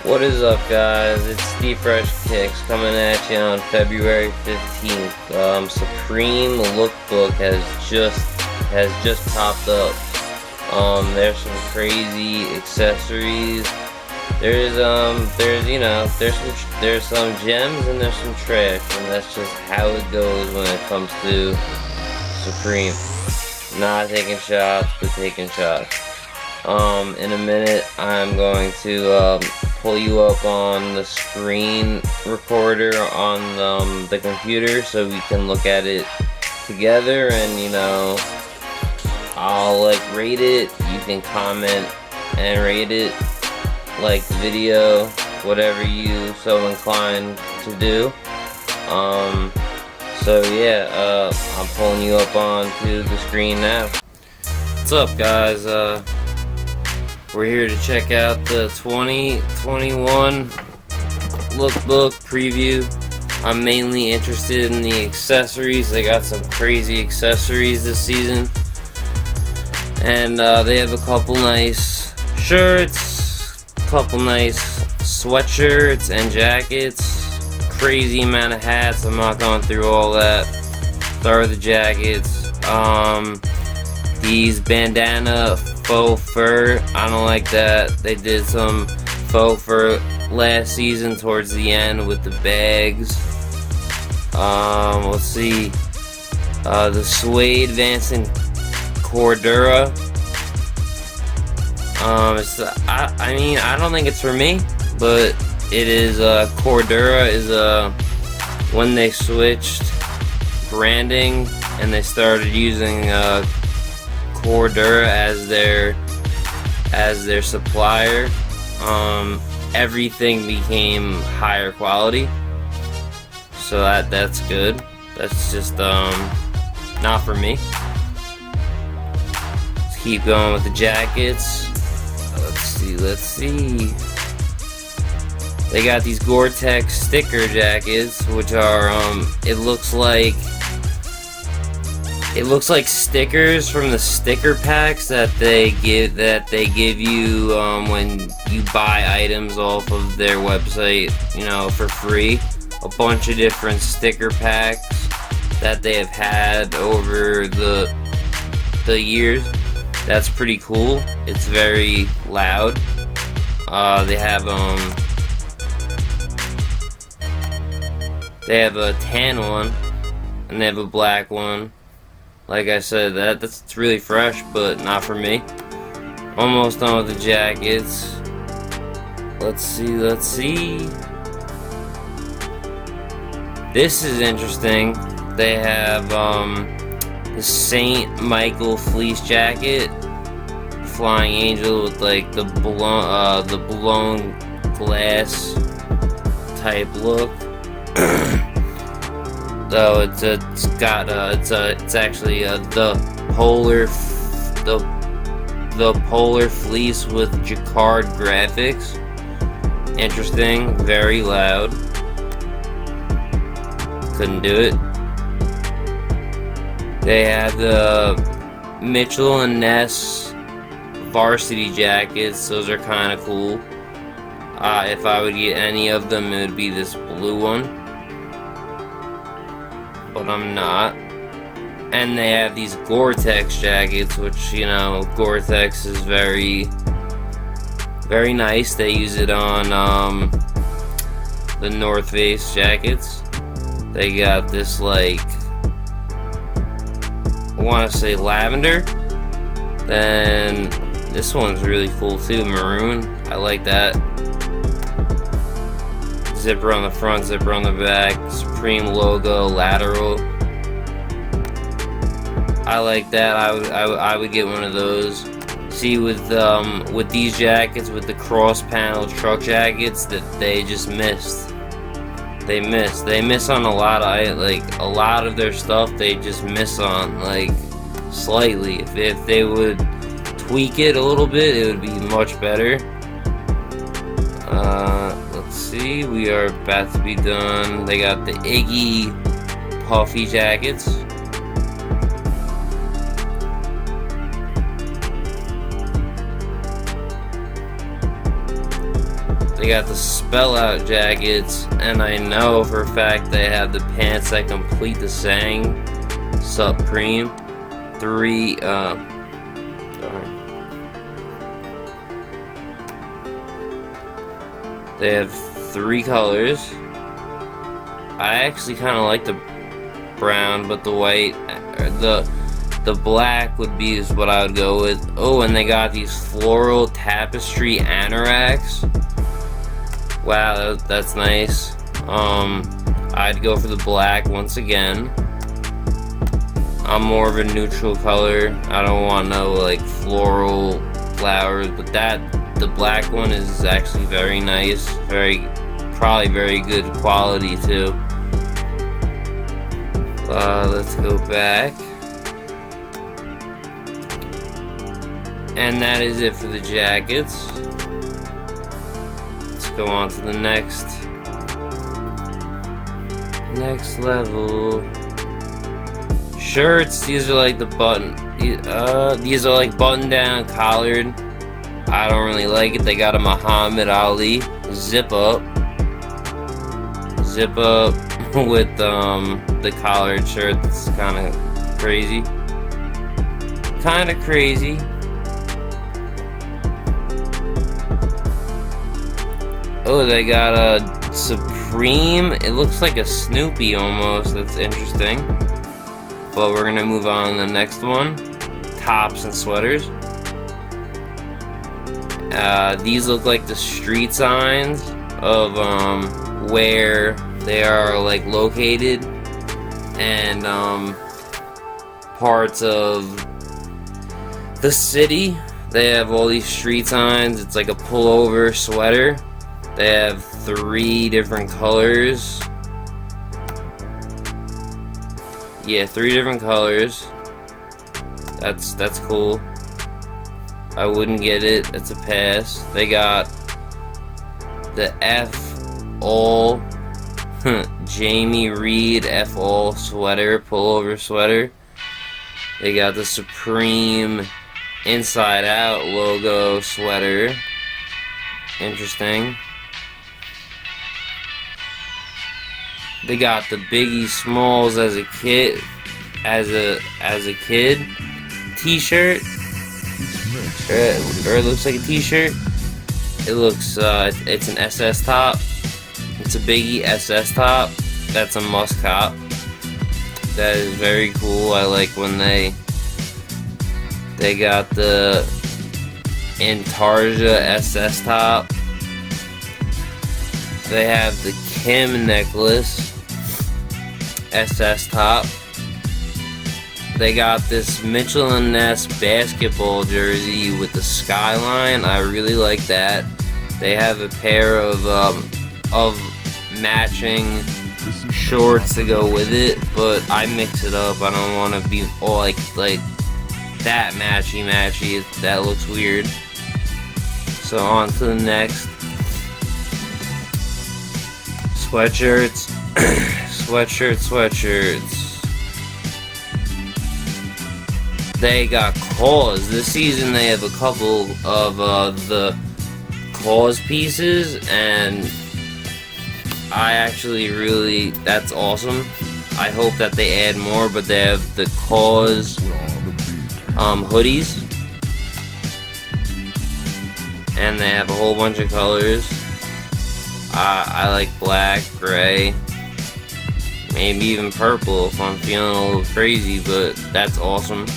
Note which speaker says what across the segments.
Speaker 1: What is up, guys? It's Steve Fresh Kicks coming at you on February 15th. Supreme Lookbook has just popped up. There's some crazy accessories. There's some gems and there's some trash, and that's just how it goes when it comes to Supreme. Not taking shots, but taking shots. In a minute, I'm going to pull you up on the screen recorder on the computer so we can look at it together, and I'll rate it. You can comment and rate it, like the video, whatever you so inclined to do. So yeah, I'm pulling you up onto the screen now. What's up, guys? We're here to check out the 2021 lookbook preview. I'm mainly interested in the accessories. They got some crazy accessories this season, and they have a couple nice shirts, a couple nice sweatshirts and jackets, crazy amount of hats. I'm not going through all that. Start with the jackets. These bandana faux fur, I don't like that. They did some faux fur last season towards the end with the bags. Let's see. The suede Vance and Cordura. I don't think it's for me, but it is. Cordura is when they switched branding and they started using Cordura as their supplier, everything became higher quality, so that's good. That's just not for me. Let's keep going with the jackets. Let's see. They got these Gore-Tex sticker jackets, which are it looks like stickers from the sticker packs that they give you when you buy items off of their website, for free. A bunch of different sticker packs that they have had over the years. That's pretty cool. It's very loud. They have a tan one and they have a black one. Like I said, that's really fresh, but not for me. Almost done with the jackets. Let's see. This is interesting. They have the Saint Michael fleece jacket, Flying Angel with the blown glass type look. So it's actually the polar fleece with jacquard graphics. Interesting, very loud. Couldn't do it. They have the Mitchell and Ness varsity jackets. Those are kind of cool. If I would get any of them, it would be this blue one, but I'm not. And they have these Gore-Tex jackets, which, Gore-Tex is very, very nice. They use it on the North Face jackets. They got this, I want to say lavender. Then this one's really cool too, maroon. I like that. Zipper on the front, zipper on the back, Supreme logo, lateral. I like that. I would get one of those. See, with these jackets, with the cross panel truck jackets, that they just missed. They miss on a lot of their stuff. They just miss on slightly. If they would tweak it a little bit, it would be much better. Let's see, we are about to be done. They got the Iggy puffy jackets. They got the spell out jackets, and I know for a fact they have the pants that complete the saying Supreme. They have 3 colors. I actually kind of like the brown, but the white, the black would be is what I would go with. Oh, and they got these floral tapestry anoraks. Wow, that's nice. I'd go for the black once again. I'm more of a neutral color. I don't want no like floral flowers, but the black one is actually very nice. Probably very good quality too. Let's go back. And that is it for the jackets. Let's go on to the next level. Shirts, these are like the these are like button down collared. I don't really like it. They got a Muhammad Ali zip up with the collared shirt. That's kind of crazy. Oh, they got a Supreme. It looks like a Snoopy almost. That's interesting. But we're gonna move on to the next one. Tops and sweaters. These look like the street signs of where they are like located, and parts of the city. They have all these street signs. It's like a pullover sweater. They have 3 different colors. Yeah, 3 different colors. That's cool. I wouldn't get it. It's a pass. They got the F All Jamie Reed F All sweater, pullover sweater. They got the Supreme Inside Out logo sweater. Interesting. They got the Biggie Smalls as a kid t-shirt. Or it looks like a t-shirt. It looks it's an SS top. It's a Biggie SS top. That's a must cop. That is very cool. I like when they got the Intarsia SS top. They have the Kim necklace SS top. They got this Mitchell and Ness basketball jersey with the skyline. I really like that. They have a pair of matching shorts to go with it, but I mix it up. I don't want to be all like that matchy. That looks weird. So on to the next. Sweatshirts. Sweatshirts. They got Cause. This season they have a couple of the Cause pieces, and I actually really, that's awesome. I hope that they add more, but they have the Cause hoodies, and they have a whole bunch of colors. I like black, gray, maybe even purple if I'm feeling a little crazy, but that's awesome.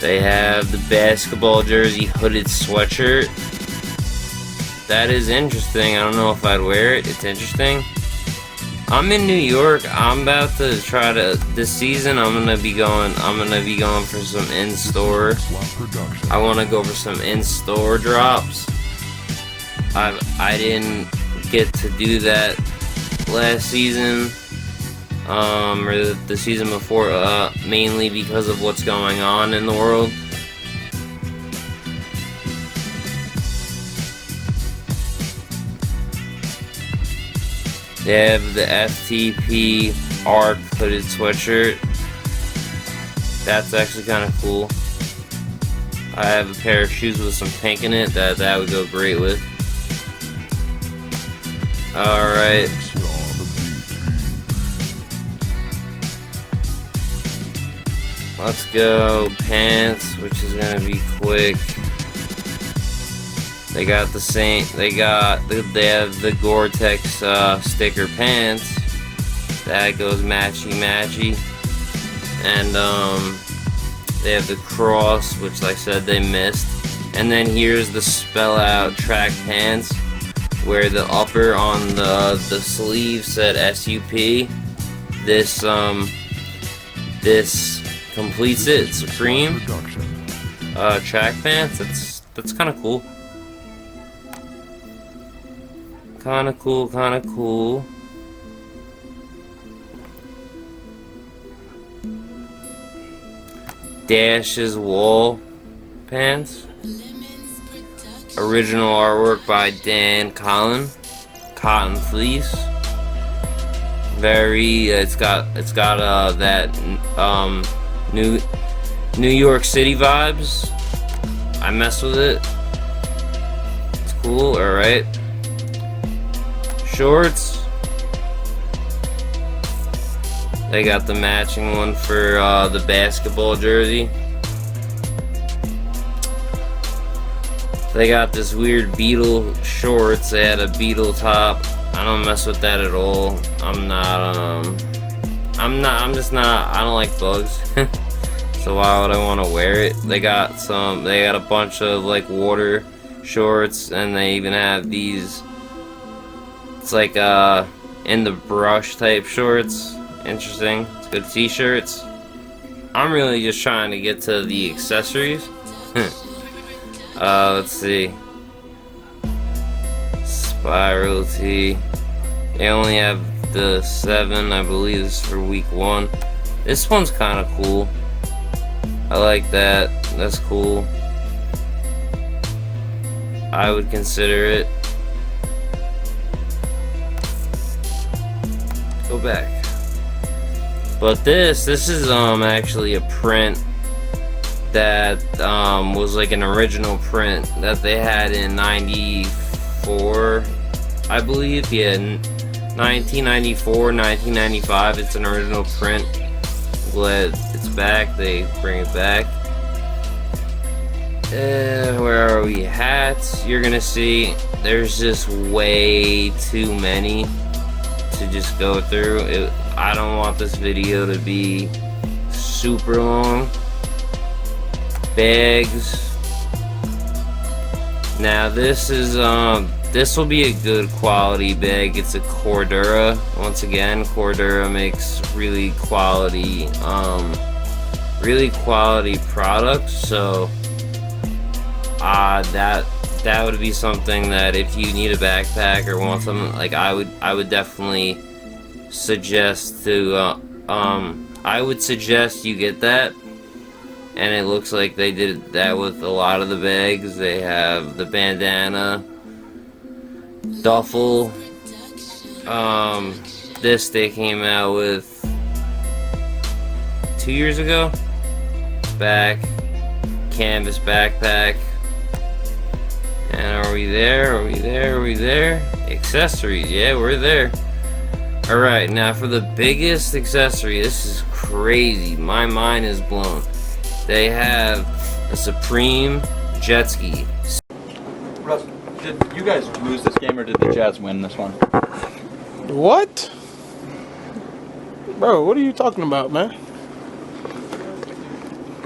Speaker 1: They have the basketball jersey hooded sweatshirt. That is interesting. I don't know if I'd wear it. It's interesting. I'm in New York. I'm about to try to this season. I'm gonna be going for some in-store. I want to go for some in-store drops. I didn't get to do that last season, or the season before, mainly because of what's going on in the world. They have the FTP Arc hooded sweatshirt. That's actually kind of cool. I have a pair of shoes with some pink in it that would go great with. Alright. Let's go pants, which is gonna be quick. They got the same. They have the Gore-Tex sticker pants. That goes matchy, and they have the cross, which like I said they missed. And then here's the spell out track pants, where the upper on the sleeve said SUP. This completes it. Supreme track pants. That's kind of cool. Kind of cool. Dash's wall pants. Original artwork by Dan Collin. Cotton fleece. Very. It's got that New York City vibes. I mess with it. It's cool. All right. Shorts. They got the matching one for the basketball jersey. They got this weird beetle shorts. They had a beetle top. I don't mess with that at all. I'm just not, I don't like bugs. So why would I want to wear it? They got a bunch of like water shorts, and they even have these, it's like in the brush type shorts. Interesting. It's good t-shirts. I'm really just trying to get to the accessories. Let's see. Spiral tee. They only have the 7, I believe this is for week 1. This one's kind of cool. I like that. That's cool. I would consider it. Go back. But this is actually a print that was like an original print that they had in '94, I believe. Yeah, 1994, 1995. It's an original print. Glad it's back. They bring it back. Where are we? Hats. You're gonna see there's just way too many to just go through. I don't want this video to be super long. Bags. Now this is this will be a good quality bag. It's a Cordura. Once again, Cordura makes really quality products. So that would be something that if you need a backpack or want something, like I would definitely suggest to I would suggest you get that. And it looks like they did that with a lot of the bags. They have the bandana, duffel. This they came out with 2 years ago. Canvas backpack. And are we there? Are we there? Are we there? Accessories. Yeah, we're there. Alright, now for the biggest accessory. This is crazy. My mind is blown. They have a Supreme Jetski.
Speaker 2: Russ, did you guys lose this game or did the Jazz win this one?
Speaker 3: What? Bro, what are you talking about, man?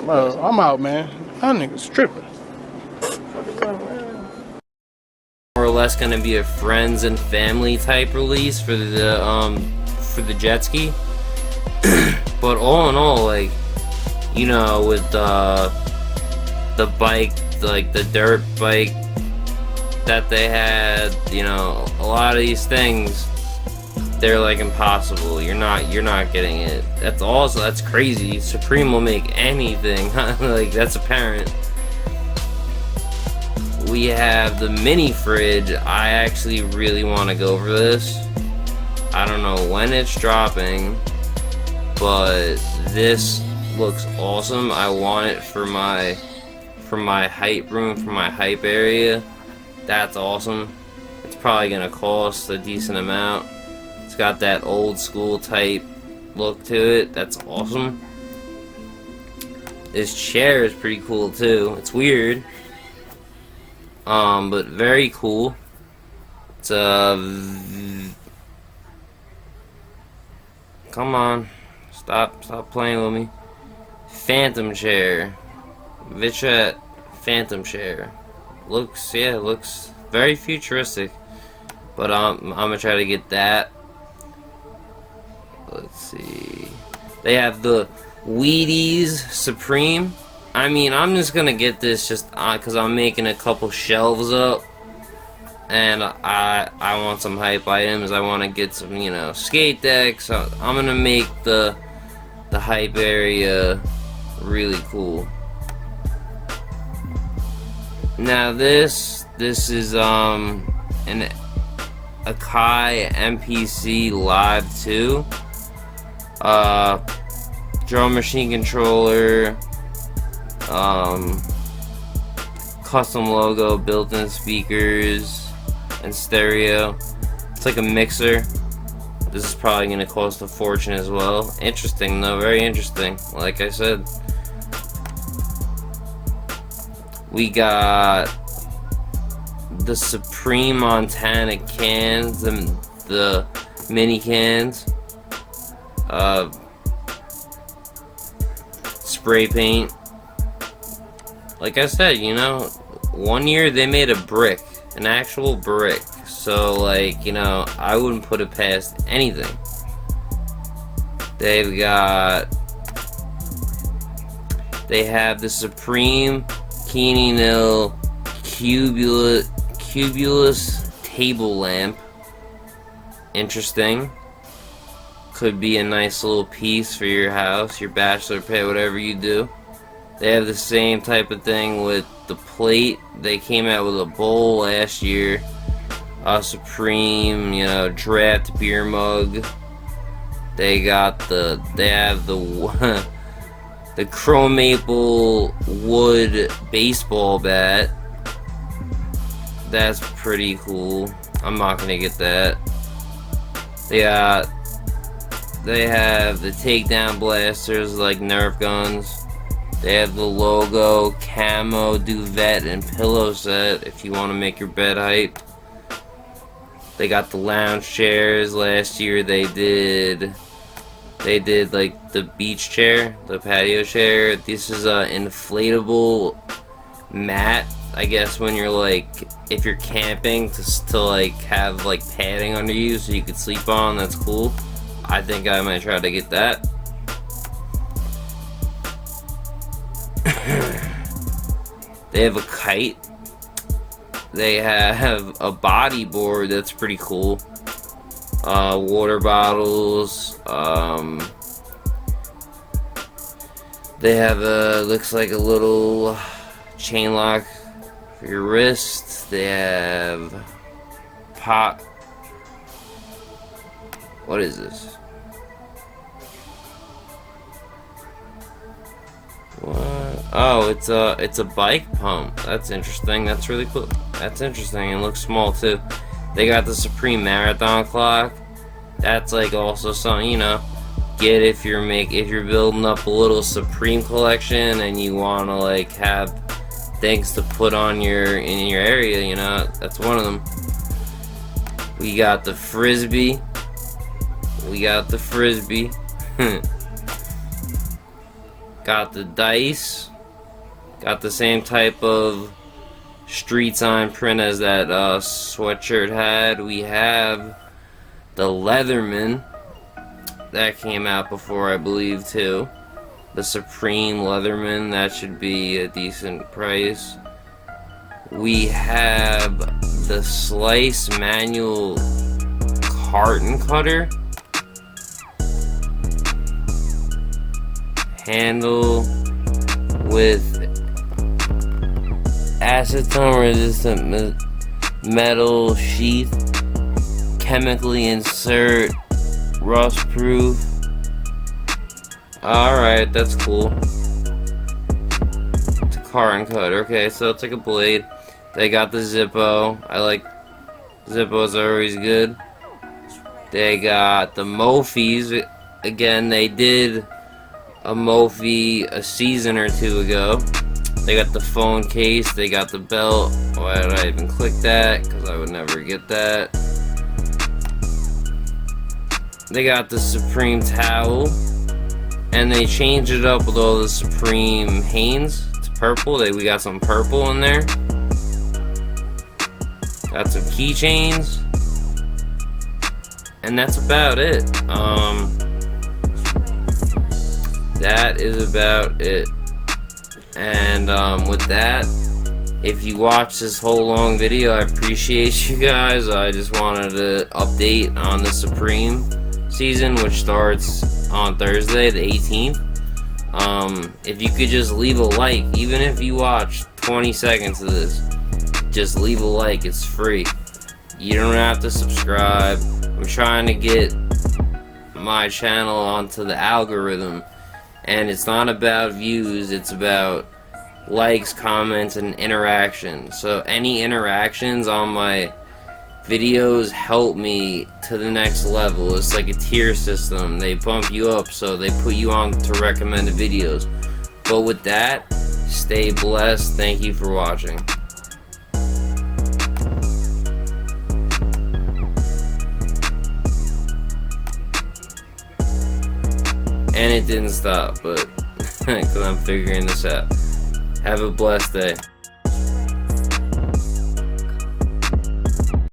Speaker 3: Bro, I'm out, man. That nigga's tripping.
Speaker 1: More or less gonna be a friends and family type release for the Jetski. But all in all, like, you know, with the bike, like the dirt bike that they had, you know, a lot of these things, they're like impossible. You're not getting it. That's crazy. Supreme will make anything. Like, that's apparent. We have the mini fridge. I actually really want to go for this. I don't know when it's dropping, but this looks awesome. I want it for my hype room, for my hype area. That's awesome. It's probably gonna cost a decent amount. It's got that old school type look to it. That's awesome. This chair is pretty cool too. It's weird, but very cool. It's come on, stop playing with me. Phantom chair, Vitret Phantom chair. Looks very futuristic. But I'm gonna try to get that. Let's see. They have the Wheaties Supreme. I mean, I'm just gonna get this just because I'm making a couple shelves up, and I want some hype items. I want to get some, you know, skate decks. So I'm gonna make the hype area really cool. Now this is an Akai MPC Live 2. Drum machine controller, custom logo, built-in speakers, and stereo. It's like a mixer. This is probably gonna cost a fortune as well. Interesting though, very interesting. Like I said, we got the Supreme Montana cans and the mini cans. Spray paint. Like I said, you know, one year they made a brick, an actual brick. So, like, you know, I wouldn't put it past anything. They have the Supreme Keeney Nil Cubulus table lamp. Interesting. Could be a nice little piece for your house, your bachelor pad, whatever you do. They have the same type of thing with the plate. They came out with a bowl last year. Supreme, you know, draft beer mug. They have the the chrome maple wood baseball bat. That's pretty cool. I'm not gonna get that. They have the takedown blasters like Nerf guns. They have the logo, camo, duvet, and pillow set if you want to make your bed hype. They got the lounge chairs. Last year they did like the beach chair, the patio chair. This is a inflatable mat. I guess when you're like, if you're camping to like have like padding under you so you could sleep on. That's cool. I think I might try to get that. They have a kite. They have a body board that's pretty cool. Water bottles. They have looks like a little chain lock for your wrist. They have pop. What is this? What? Oh, it's a bike pump. That's interesting. That's really cool. That's interesting. It looks small too. They got the Supreme Marathon clock. That's like also something, you know, get if you're building up a little Supreme collection and you want to like have things to put on in your area, you know. That's one of them. We got the Frisbee. Got the dice. Got the same type of street sign print as that sweatshirt had. We have the Leatherman. That came out before, I believe, too. The Supreme Leatherman. That should be a decent price. We have the Slice Manual Carton Cutter. Handle with acetone resistant metal sheath, chemically insert, rust proof, Alright, that's cool. It's a carbon cutter. Okay, so it's like a blade. They got the Zippo. I like Zippos, are always good. They got the Mophis. Again, they did a Mophie a season or two ago. They got the phone case. They got the belt. Why did I even click that? Because I would never get that. They got the Supreme towel. And they changed it up with all the Supreme Hanes. It's purple. We got some purple in there. Got some keychains. And that's about it. That is about it. And with that, if you watch this whole long video, I appreciate you guys. I just wanted to update on the Supreme season, which starts on Thursday the 18th. If you could just leave a like, even if you watch 20 seconds of this, just leave a like. It's free. You don't have to subscribe. I'm trying to get my channel onto the algorithm, and it's not about views, it's about likes, comments, and interaction. So any interactions on my videos help me to the next level. It's like a tier system. They bump you up, so they put you on to recommended videos. But with that, stay blessed. Thank you for watching. And it didn't stop, but because I'm figuring this out. Have a blessed day.